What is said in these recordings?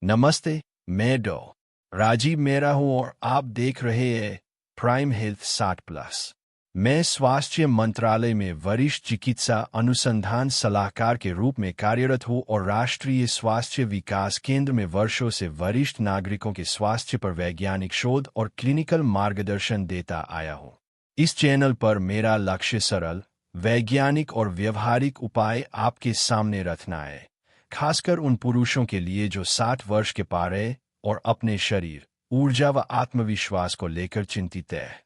नमस्ते, मैं डॉ. राजीव मेरा हूं और आप देख रहे हैं प्राइम हेल्थ 60+। मैं स्वास्थ्य मंत्रालय में वरिष्ठ चिकित्सा अनुसंधान सलाहकार के रूप में कार्यरत हूं और राष्ट्रीय स्वास्थ्य विकास केंद्र में वर्षों से वरिष्ठ नागरिकों के स्वास्थ्य पर वैज्ञानिक शोध और क्लिनिकल मार्गदर्शन देता आया हूं। इस चैनल पर मेरा लक्ष्य सरल, वैज्ञानिक और व्यवहारिक उपाय आपके सामने रखना है, खासकर उन पुरुषों के लिए जो 60 वर्ष के पार हैं और अपने शरीर, ऊर्जा व आत्मविश्वास को लेकर चिंतित है।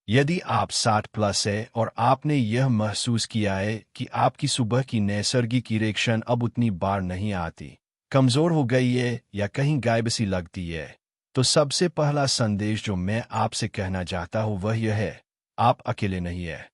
यदि आप 60+ है और आपने यह महसूस किया है कि आपकी सुबह की नैसर्गिक इरेक्शन अब उतनी बार नहीं आती, कमजोर हो गई है या कहीं गायब सी लगती है, तो सबसे पहला संदेश जो मैं आपसे कहना चाहता हूं वह यह है, आप अकेले नहीं है।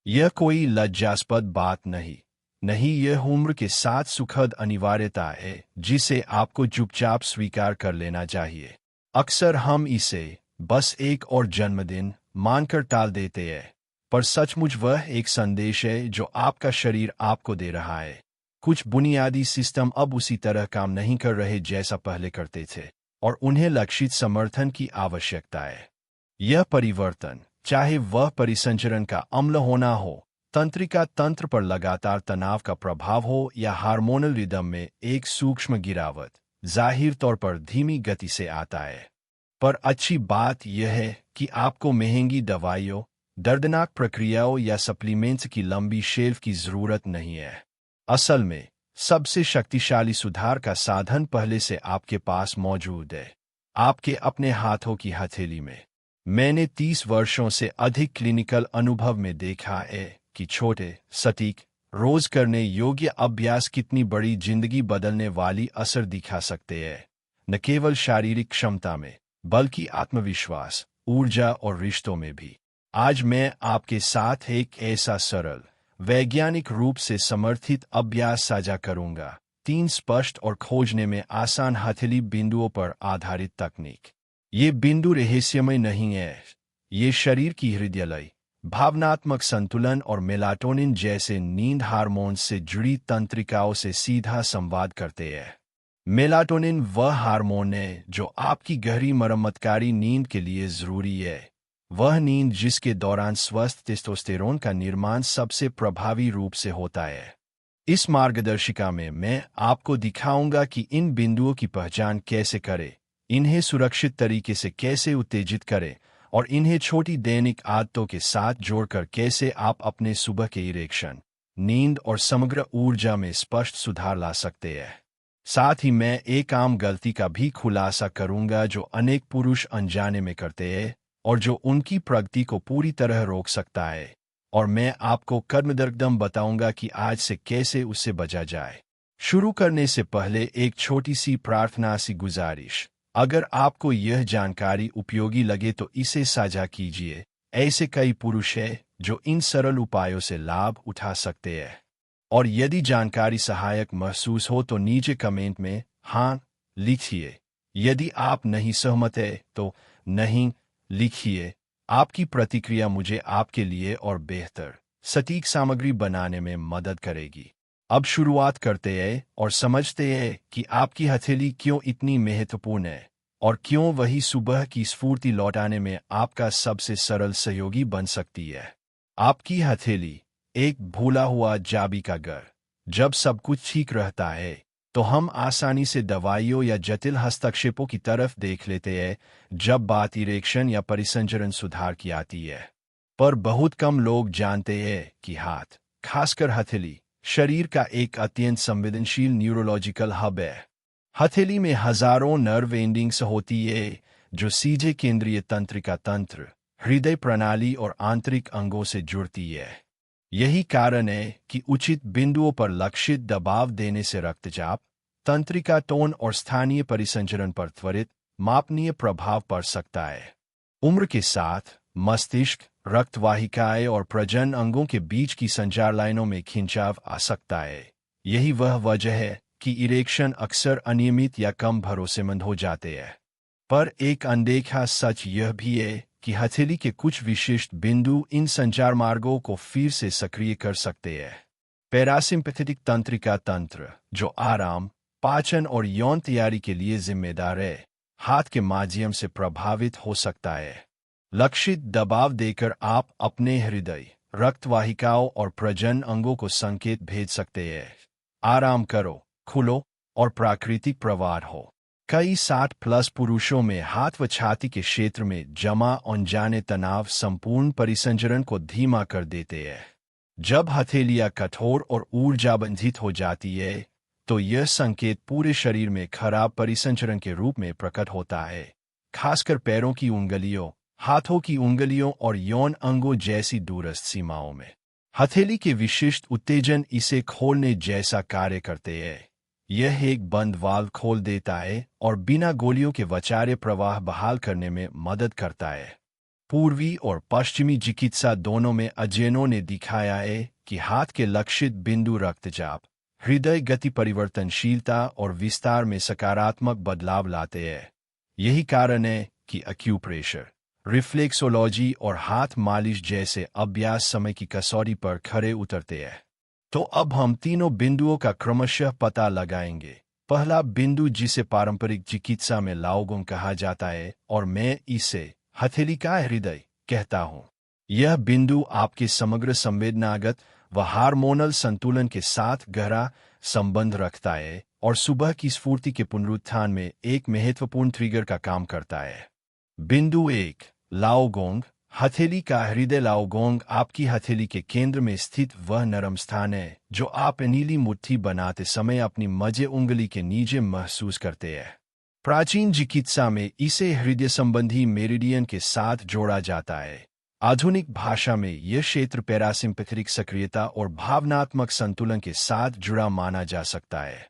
यह कोई लज्जास्पद बात नहीं, यह उम्र के साथ सुखद अनिवार्यता है जिसे आपको चुपचाप स्वीकार कर लेना चाहिए। अक्सर हम इसे बस एक और जन्मदिन मानकर टाल देते हैं, पर सचमुच वह एक संदेश है जो आपका शरीर आपको दे रहा है। कुछ बुनियादी सिस्टम अब उसी तरह काम नहीं कर रहे जैसा पहले करते थे और उन्हें लक्षित समर्थन की आवश्यकता है। यह परिवर्तन, चाहे वह परिसंचरण का अम्ल होना हो, तंत्रिका तंत्र पर लगातार तनाव का प्रभाव हो या हार्मोनल रिदम में एक सूक्ष्म गिरावट, जाहिर तौर पर धीमी गति से आता है। पर अच्छी बात यह है कि आपको महंगी दवाइयों, दर्दनाक प्रक्रियाओं या सप्लीमेंट्स की लंबी शेल्फ की जरूरत नहीं है। असल में सबसे शक्तिशाली सुधार का साधन पहले से आपके पास मौजूद है, आपके अपने हाथों की हथेली में। मैंने 30 वर्षों से अधिक क्लिनिकल अनुभव में देखा है कि छोटे, सटीक, रोज करने योग्य अभ्यास कितनी बड़ी जिंदगी बदलने वाली असर दिखा सकते हैं, न केवल शारीरिक क्षमता में बल्कि आत्मविश्वास, ऊर्जा और रिश्तों में भी। आज मैं आपके साथ एक ऐसा सरल, वैज्ञानिक रूप से समर्थित अभ्यास साझा करूंगा, 3 स्पष्ट और खोजने में आसान हथेली बिंदुओं पर आधारित तकनीक। ये बिंदु रहस्यमय नहीं है, ये शरीर की हृदय लय, भावनात्मक संतुलन और मेलाटोनिन जैसे नींद हार्मोन से जुड़ी तंत्रिकाओं से सीधा संवाद करते हैं। मेलाटोनिन वह हार्मोन है जो आपकी गहरी मरम्मतकारी नींद के लिए जरूरी है, वह नींद जिसके दौरान स्वस्थ टेस्टोस्टेरोन का निर्माण सबसे प्रभावी रूप से होता है। इस मार्गदर्शिका में मैं आपको दिखाऊंगा कि इन बिंदुओं की पहचान कैसे करें, इन्हें सुरक्षित तरीके से कैसे उत्तेजित करें और इन्हें छोटी दैनिक आदतों के साथ जोड़कर कैसे आप अपने सुबह के इरेक्शन, नींद और समग्र ऊर्जा में स्पष्ट सुधार ला सकते हैं। साथ ही मैं एक आम गलती का भी खुलासा करूंगा जो अनेक पुरुष अनजाने में करते हैं और जो उनकी प्रगति को पूरी तरह रोक सकता है, और मैं आपको कर्मदर्दम बताऊंगा कि आज से कैसे उससे बचा जाए। शुरू करने से पहले एक छोटी सी प्रार्थना सी गुजारिश, अगर आपको यह जानकारी उपयोगी लगे तो इसे साझा कीजिए। ऐसे कई पुरुष हैं जो इन सरल उपायों से लाभ उठा सकते हैं, और यदि जानकारी सहायक महसूस हो तो नीचे कमेंट में हाँ लिखिए। यदि आप नहीं सहमत हैं तो नहीं लिखिए। आपकी प्रतिक्रिया मुझे आपके लिए और बेहतर, सटीक सामग्री बनाने में मदद करेगी। अब शुरुआत करते हैं और समझते हैं कि आपकी हथेली क्यों इतनी महत्वपूर्ण है और क्यों वही सुबह की स्फूर्ति लौटाने में आपका सबसे सरल सहयोगी बन सकती है। आपकी हथेली एक भूला हुआ चाबी का घर। जब सब कुछ ठीक रहता है तो हम आसानी से दवाइयों या जटिल हस्तक्षेपों की तरफ देख लेते हैं जब बात इरेक्शन या परिसंचरण सुधार की आती है। पर बहुत कम लोग जानते हैं कि हाथ, खासकर हथेली, शरीर का एक अत्यंत संवेदनशील न्यूरोलॉजिकल हब है। हथेली में हजारों नर्व एंडिंग्स होती है जो सीधे केंद्रीय तंत्रिका तंत्र, हृदय प्रणाली और आंतरिक अंगों से जुड़ती है। यही कारण है कि उचित बिंदुओं पर लक्षित दबाव देने से रक्तचाप, तंत्रिका टोन और स्थानीय परिसंचरण पर त्वरित, मापनीय प्रभाव पड़ सकता है। उम्र के साथ मस्तिष्क, रक्तवाहिकाएं और प्रजनन अंगों के बीच की संचार लाइनों में खिंचाव आ सकता है। यही वह वजह है कि इरेक्शन अक्सर अनियमित या कम भरोसेमंद हो जाते हैं। पर एक अनदेखा सच यह भी है कि हथेली के कुछ विशिष्ट बिंदु इन संचार मार्गों को फिर से सक्रिय कर सकते हैं। पैरासिम्पैथेटिक तंत्रिका तंत्र, जो आराम, पाचन और यौन तैयारी के लिए जिम्मेदार है, हाथ के माध्यम से प्रभावित हो सकता है। लक्षित दबाव देकर आप अपने हृदय, रक्तवाहिकाओं और प्रजनन अंगों को संकेत भेज सकते हैं। आराम करो, खुलो और प्राकृतिक प्रवाह हो। कई 60+ पुरुषों में हाथ व छाती के क्षेत्र में जमा अनजाने तनाव संपूर्ण परिसंचरण को धीमा कर देते हैं। जब हथेलियां कठोर और ऊर्जाबंधित हो जाती है, तो यह संकेत पूरे शरीर में खराब परिसंचरण के रूप में प्रकट होता है, खासकर पैरों की उंगलियों, हाथों की उंगलियों और यौन अंगों जैसी दूरस्थ सीमाओं में। हथेली के विशिष्ट उत्तेजन इसे खोलने जैसा कार्य करते हैं। यह एक बंद वाल्व खोल देता है और बिना गोलियों के वचार्य प्रवाह बहाल करने में मदद करता है। पूर्वी और पश्चिमी चिकित्सा दोनों में अध्ययनों ने दिखाया है कि हाथ के लक्षित बिंदु रक्तचाप, हृदय गति परिवर्तनशीलता और विस्तार में सकारात्मक बदलाव लाते हैं। यही कारण है कि एक्यूप्रेशर, रिफ्लेक्सोलॉजी और हाथ मालिश जैसे अभ्यास समय की कसौटी पर खरे उतरते हैं। तो अब हम तीनों बिंदुओं का क्रमशः पता लगाएंगे। पहला बिंदु, जिसे पारंपरिक चिकित्सा में लाओगोंग कहा जाता है और मैं इसे हथेली का हृदय कहता हूँ। यह बिंदु आपके समग्र संवेदनागत व हार्मोनल संतुलन के साथ गहरा संबंध रखता है और सुबह की स्फूर्ति के पुनरुत्थान में एक महत्वपूर्ण ट्रिगर का काम करता है। बिंदु 1, लाओगोंग, हथेली का हृदय। लाओगोंग आपकी हथेली के केंद्र में स्थित वह नरम स्थान है जो आप नीली मुट्ठी बनाते समय अपनी मध्य उंगली के नीचे महसूस करते हैं। प्राचीन चिकित्सा में इसे हृदय संबंधी मेरिडियन के साथ जोड़ा जाता है। आधुनिक भाषा में यह क्षेत्र पैरासिम्पैथेटिक सक्रियता और भावनात्मक संतुलन के साथ जुड़ा माना जा सकता है।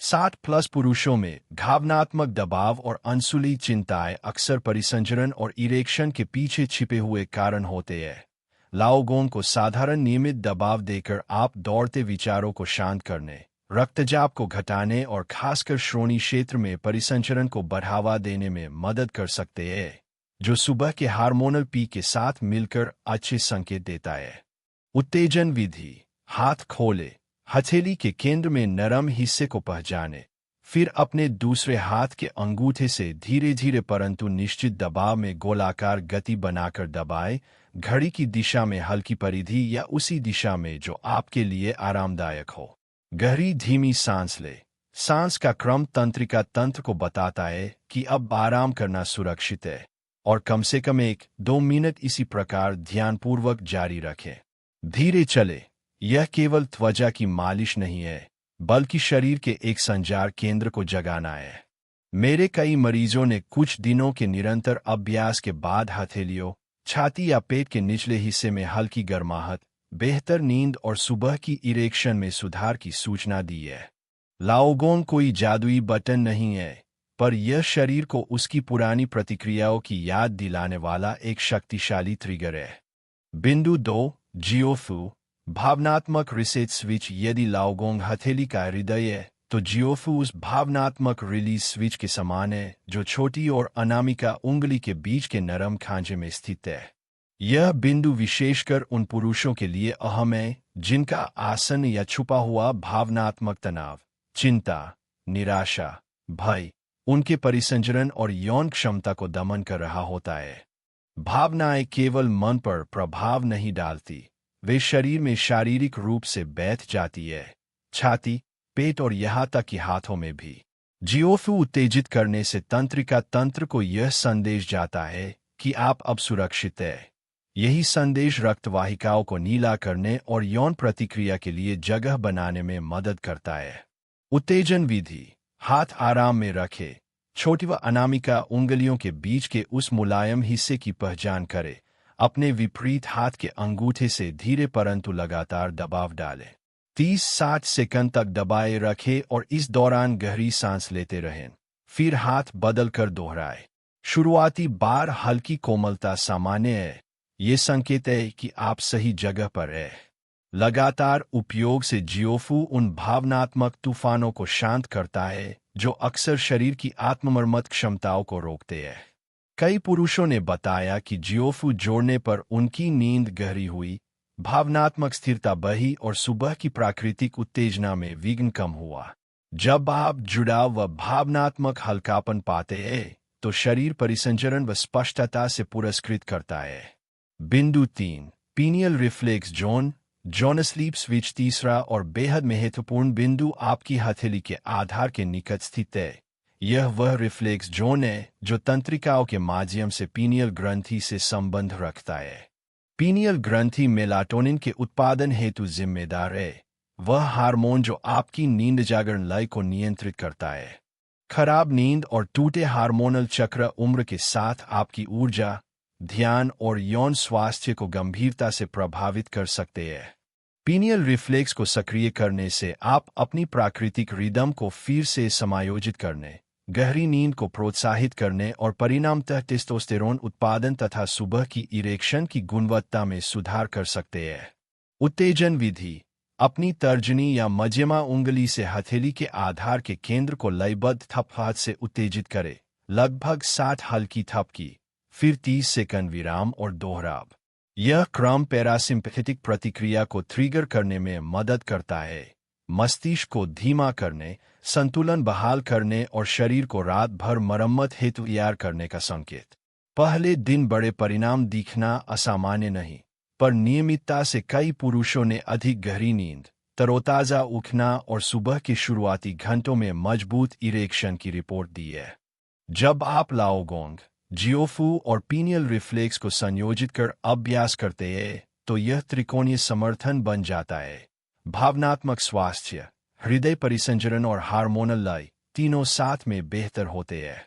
60+ पुरुषों में भावनात्मक दबाव और अनसुली चिंताएं अक्सर परिसंचरण और इरेक्शन के पीछे छिपे हुए कारण होते हैं। लाओगोंग को साधारण नियमित दबाव देकर आप दौड़ते विचारों को शांत करने, रक्तचाप को घटाने और खासकर श्रोणि क्षेत्र में परिसंचरण को बढ़ावा देने में मदद कर सकते हैं, जो सुबह के हार्मोनल पीक के साथ मिलकर अच्छे संकेत देता है। उत्तेजन विधि, हाथ खोले, हथेली के केंद्र में नरम हिस्से को पहचाने, फिर अपने दूसरे हाथ के अंगूठे से धीरे धीरे परंतु निश्चित दबाव में गोलाकार गति बनाकर दबाएं, घड़ी की दिशा में हल्की परिधि या उसी दिशा में जो आपके लिए आरामदायक हो। गहरी धीमी सांस ले। सांस का क्रम तंत्रिका तंत्र को बताता है कि अब आराम करना सुरक्षित है और कम से कम 1-2 मिनट इसी प्रकार ध्यानपूर्वक जारी रखें। धीरे चले। यह केवल त्वचा की मालिश नहीं है, बल्कि शरीर के एक संचार केंद्र को जगाना है। मेरे कई मरीजों ने कुछ दिनों के निरंतर अभ्यास के बाद हथेलियों, छाती या पेट के निचले हिस्से में हल्की गर्माहट, बेहतर नींद और सुबह की इरेक्शन में सुधार की सूचना दी है। लाओगोंग कोई जादुई बटन नहीं है, पर यह शरीर को उसकी पुरानी प्रतिक्रियाओं की याद दिलाने वाला एक शक्तिशाली ट्रिगर है। बिंदु 2, जियोफू, भावनात्मक रिसेट स्विच। यदि लाओगोंग हथेली का हृदय है, तो जियोफू उस भावनात्मक रिलीज स्विच के समान है जो छोटी और अनामिका उंगली के बीच के नरम खांचे में स्थित है। यह बिंदु विशेषकर उन पुरुषों के लिए अहम है जिनका आसन या छुपा हुआ भावनात्मक तनाव, चिंता, निराशा, भय उनके परिसंचरण और यौन क्षमता को दमन कर रहा होता है। भावनाएं केवल मन पर प्रभाव नहीं डालती, वे शरीर में शारीरिक रूप से बैठ जाती है, छाती, पेट और यहाँ तक कि हाथों में भी। जियोफू उत्तेजित करने से तंत्रिका तंत्र को यह संदेश जाता है कि आप अब सुरक्षित हैं। यही संदेश रक्तवाहिकाओं को नीला करने और यौन प्रतिक्रिया के लिए जगह बनाने में मदद करता है। उत्तेजन विधि, हाथ आराम में रखें, छोटी व अनामिका उंगलियों के बीच के उस मुलायम हिस्से की पहचान करें, अपने विपरीत हाथ के अंगूठे से धीरे परंतु लगातार दबाव डालें। 30-60 सेकंड तक दबाए रखें और इस दौरान गहरी सांस लेते रहें। फिर हाथ बदल कर दोहराएं। शुरुआती बार हल्की कोमलता सामान्य है, ये संकेत है कि आप सही जगह पर हैं। लगातार उपयोग से जियोफू उन भावनात्मक तूफानों को शांत करता है जो अक्सर शरीर की आत्ममर्मत क्षमताओं को रोकते हैं। कई पुरुषों ने बताया कि जियोफू जोड़ने पर उनकी नींद गहरी हुई, भावनात्मक स्थिरता बढ़ी और सुबह की प्राकृतिक उत्तेजना में विघ्न कम हुआ। जब आप जुड़ाव व भावनात्मक हल्कापन पाते हैं तो शरीर परिसंचरण व स्पष्टता से पुरस्कृत करता है। बिंदु 3, pineal reflex zone, zone sleep switch. तीसरा और बेहद महत्वपूर्ण बिंदु आपकी हथेली के आधार के निकट स्थित है। यह वह रिफ्लेक्स जोन है जो तंत्रिकाओं के माध्यम से पीनियल ग्रंथि से संबंध रखता है। पीनियल ग्रंथि मेलाटोनिन के उत्पादन हेतु जिम्मेदार है, वह हार्मोन जो आपकी नींद जागरण लय को नियंत्रित करता है। खराब नींद और टूटे हार्मोनल चक्र उम्र के साथ आपकी ऊर्जा, ध्यान और यौन स्वास्थ्य को गंभीरता से प्रभावित कर सकते हैं। पीनियल रिफ्लेक्स को सक्रिय करने से आप अपनी प्राकृतिक रिदम को फिर से समायोजित करने, गहरी नींद को प्रोत्साहित करने और परिणामतः टेस्टोस्टेरोन उत्पादन तथा सुबह की इरेक्शन की गुणवत्ता में सुधार कर सकते हैं। उत्तेजन विधि, अपनी तर्जनी या मध्यमा उंगली से हथेली के आधार के केंद्र को लयबद्ध थपहात से उत्तेजित करें, लगभग 60 हल्की थपकी, फिर 30 सेकंड विराम और दोहराव। यह क्रम पैरासिम्पैथेटिक प्रतिक्रिया को ट्रिगर करने में मदद करता है, मस्तिष्क को धीमा करने, संतुलन बहाल करने और शरीर को रात भर मरम्मत हेतु तैयार करने का संकेत। पहले दिन बड़े परिणाम दिखना असामान्य नहीं, पर नियमितता से कई पुरुषों ने अधिक गहरी नींद, तरोताजा उठना और सुबह के शुरुआती घंटों में मजबूत इरेक्शन की रिपोर्ट दी है। जब आप लाओगोंग, जियोफू और पीनियल रिफ्लेक्स को संयोजित कर अभ्यास करते हैं तो यह त्रिकोणीय समर्थन बन जाता है। भावनात्मक स्वास्थ्य, हृदय परिसंचरण और हार्मोनल लय तीनों साथ में बेहतर होते हैं।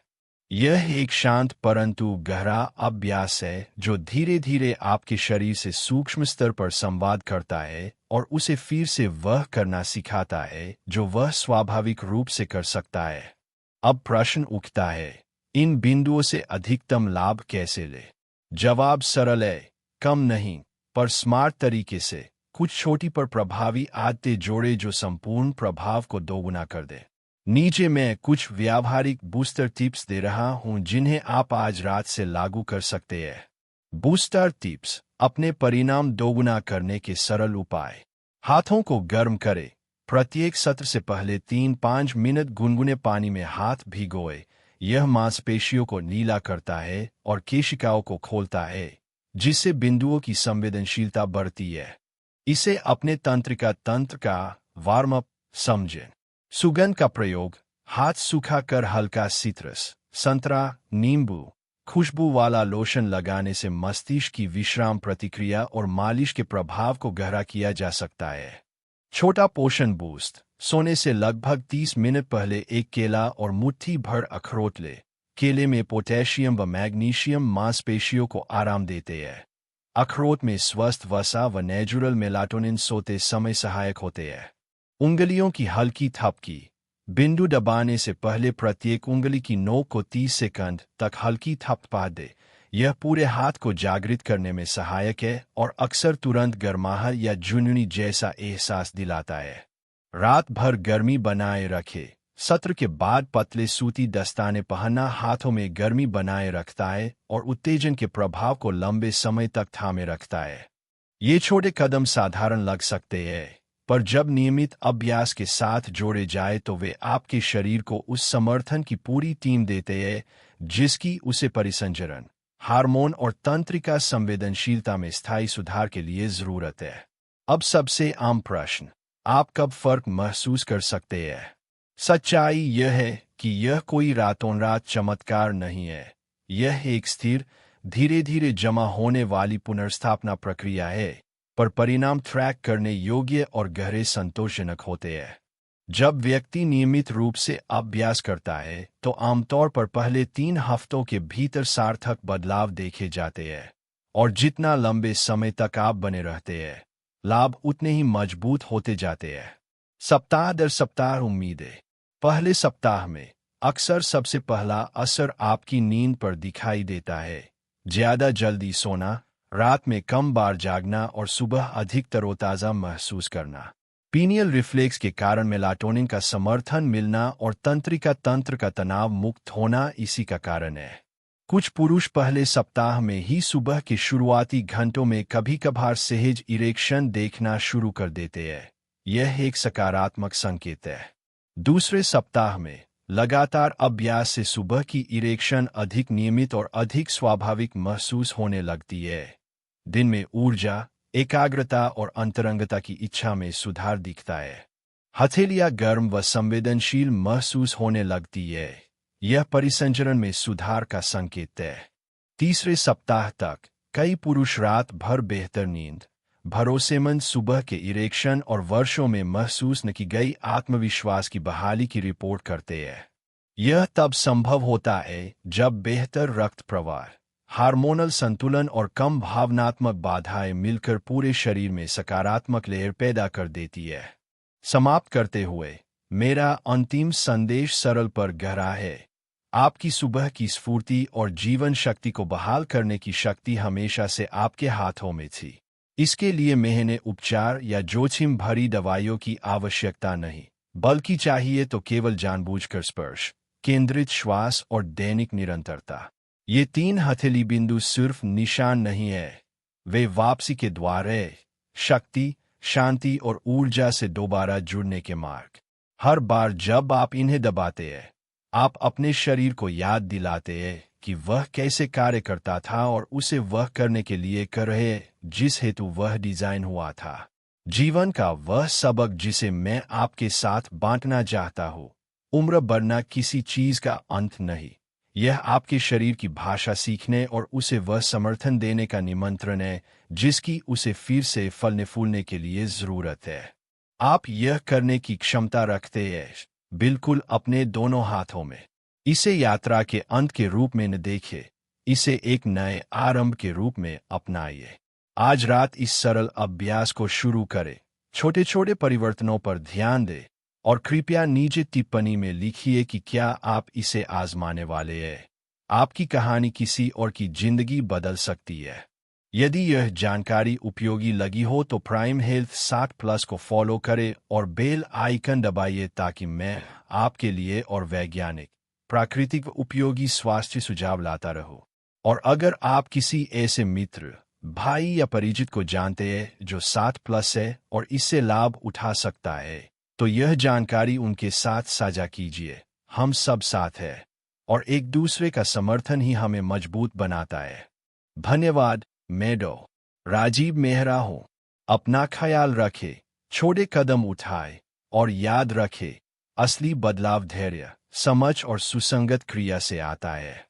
यह एक शांत परंतु गहरा अभ्यास है जो धीरे धीरे आपके शरीर से सूक्ष्म स्तर पर संवाद करता है और उसे फिर से वह करना सिखाता है जो वह स्वाभाविक रूप से कर सकता है। अब प्रश्न उठता है, इन बिंदुओं से अधिकतम लाभ कैसे ले? जवाब सरल है, कम नहीं, पर स्मार्ट तरीके से कुछ छोटी पर प्रभावी आदतें जोड़े जो संपूर्ण प्रभाव को दोगुना कर दे। नीचे मैं कुछ व्यावहारिक बूस्टर टिप्स दे रहा हूं जिन्हें आप आज रात से लागू कर सकते हैं। बूस्टर टिप्स, अपने परिणाम दोगुना करने के सरल उपाय। हाथों को गर्म करें। प्रत्येक सत्र से पहले 3-5 मिनट गुनगुने पानी में हाथ भिगोए। यह मांसपेशियों को नीला करता है और केशिकाओं को खोलता है, जिससे बिंदुओं की संवेदनशीलता बढ़ती है। इसे अपने तंत्र का वार्म अप समझें। सुगंध का प्रयोग, हाथ सूखाकर हल्का सिट्रस, संतरा, नींबू, खुशबू वाला लोशन लगाने से मस्तिष्क की विश्राम प्रतिक्रिया और मालिश के प्रभाव को गहरा किया जा सकता है। छोटा पोषण बूस्ट, सोने से लगभग 30 मिनट पहले एक केला और मुट्ठी भर अखरोट ले। केले में पोटेशियम व मैग्नीशियम मांसपेशियों को आराम देते हैं। अखरोट में स्वस्थ वसा व नेचुरल मेलाटोनिन सोते समय सहायक होते हैं। उंगलियों की हल्की थपकी, बिंदु दबाने से पहले प्रत्येक उंगली की नोक को 30 सेकंड तक हल्की थपका दे। यह पूरे हाथ को जागृत करने में सहायक है और अक्सर तुरंत गर्माहट या झुनझुनी जैसा एहसास दिलाता है। रात भर गर्मी बनाए रखे। सत्र के बाद पतले सूती दस्ताने पहनना हाथों में गर्मी बनाए रखता है और उत्तेजन के प्रभाव को लंबे समय तक थामे रखता है। ये छोटे कदम साधारण लग सकते हैं, पर जब नियमित अभ्यास के साथ जोड़े जाए तो वे आपके शरीर को उस समर्थन की पूरी टीम देते हैं जिसकी उसे परिसंचरण, हार्मोन और तंत्रिका संवेदनशीलता में स्थायी सुधार के लिए जरूरत है। अब सबसे आम प्रश्न, आप कब फर्क महसूस कर सकते हैं? सच्चाई यह है कि यह कोई रातों रात चमत्कार नहीं है। यह एक स्थिर, धीरे धीरे जमा होने वाली पुनर्स्थापना प्रक्रिया है, पर परिणाम ट्रैक करने योग्य और गहरे संतोषजनक होते हैं। जब व्यक्ति नियमित रूप से अभ्यास करता है तो आमतौर पर पहले 3 हफ्तों के भीतर सार्थक बदलाव देखे जाते हैं, और जितना लंबे समय तक आप बने रहते हैं, लाभ उतने ही मजबूत होते जाते हैं। सप्ताह दर सप्ताह उम्मीदें। पहले सप्ताह में अक्सर सबसे पहला असर आपकी नींद पर दिखाई देता है। ज्यादा जल्दी सोना, रात में कम बार जागना और सुबह अधिक तरोताजा महसूस करना। पीनियल रिफ्लेक्स के कारण मेलाटोनिन का समर्थन मिलना और तंत्रिका तंत्र का तनाव मुक्त होना इसी का कारण है। कुछ पुरुष पहले सप्ताह में ही सुबह के शुरुआती घंटों में कभी कभार सहज इरेक्शन देखना शुरू कर देते हैं। यह एक सकारात्मक संकेत है। दूसरे सप्ताह में लगातार अभ्यास से सुबह की इरेक्शन अधिक नियमित और अधिक स्वाभाविक महसूस होने लगती है। दिन में ऊर्जा, एकाग्रता और अंतरंगता की इच्छा में सुधार दिखता है। हथेलियां गर्म व संवेदनशील महसूस होने लगती है। यह परिसंचरण में सुधार का संकेत है। तीसरे सप्ताह तक कई पुरुष रात भर बेहतर नींद, भरोसेमंद सुबह के इरेक्शन और वर्षों में महसूस न की गई आत्मविश्वास की बहाली की रिपोर्ट करते हैं। यह तब संभव होता है जब बेहतर रक्त प्रवाह, हार्मोनल संतुलन और कम भावनात्मक बाधाएं मिलकर पूरे शरीर में सकारात्मक लहर पैदा कर देती है। समाप्त करते हुए मेरा अंतिम संदेश सरल पर गहरा है। आपकी सुबह की स्फूर्ति और जीवन शक्ति को बहाल करने की शक्ति हमेशा से आपके हाथों में थी। इसके लिए महंगे उपचार या जोखिम भरी दवाइयों की आवश्यकता नहीं, बल्कि चाहिए तो केवल जानबूझकर स्पर्श, केंद्रित श्वास और दैनिक निरंतरता। ये 3 हथेली बिंदु सिर्फ निशान नहीं है, वे वापसी के द्वार है, शक्ति, शांति और ऊर्जा से दोबारा जुड़ने के मार्ग। हर बार जब आप इन्हें दबाते हैं, आप अपने शरीर को याद दिलाते हैं कि वह कैसे कार्य करता था और उसे वह करने के लिए कर रहे जिस हेतु वह डिजाइन हुआ था। जीवन का वह सबक जिसे मैं आपके साथ बांटना चाहता हूँ। उम्र बढ़ना किसी चीज का अंत नहीं, यह आपके शरीर की भाषा सीखने और उसे वह समर्थन देने का निमंत्रण है जिसकी उसे फिर से फलने फूलने के लिए जरूरत है। आप यह करने की क्षमता रखते हैं, बिल्कुल अपने दोनों हाथों में। इसे यात्रा के अंत के रूप में न देखें, इसे एक नए आरंभ के रूप में अपनाइए। आज रात इस सरल अभ्यास को शुरू करें, छोटे छोटे परिवर्तनों पर ध्यान दें और कृपया नीचे टिप्पणी में लिखिए कि क्या आप इसे आजमाने वाले हैं। आपकी कहानी किसी और की जिंदगी बदल सकती है। यदि यह जानकारी उपयोगी लगी हो तो प्राइम हेल्थ 60+ को फॉलो करें और बेल आइकन दबाइए ताकि मैं आपके लिए और वैज्ञानिक, प्राकृतिक व उपयोगी स्वास्थ्य सुझाव लाता रहूं। और अगर आप किसी ऐसे मित्र, भाई या परिचित को जानते हैं जो 60+ है और इससे लाभ उठा सकता है, तो यह जानकारी उनके साथ साझा कीजिए। हम सब साथ हैं और एक दूसरे का समर्थन ही हमें मजबूत बनाता है। धन्यवाद। मैं डॉ. राजीव मेहरा हूं। अपना ख्याल रखें, छोटे कदम उठाएं और याद रखें, असली बदलाव धैर्य, समझ और सुसंगत क्रिया से आता है।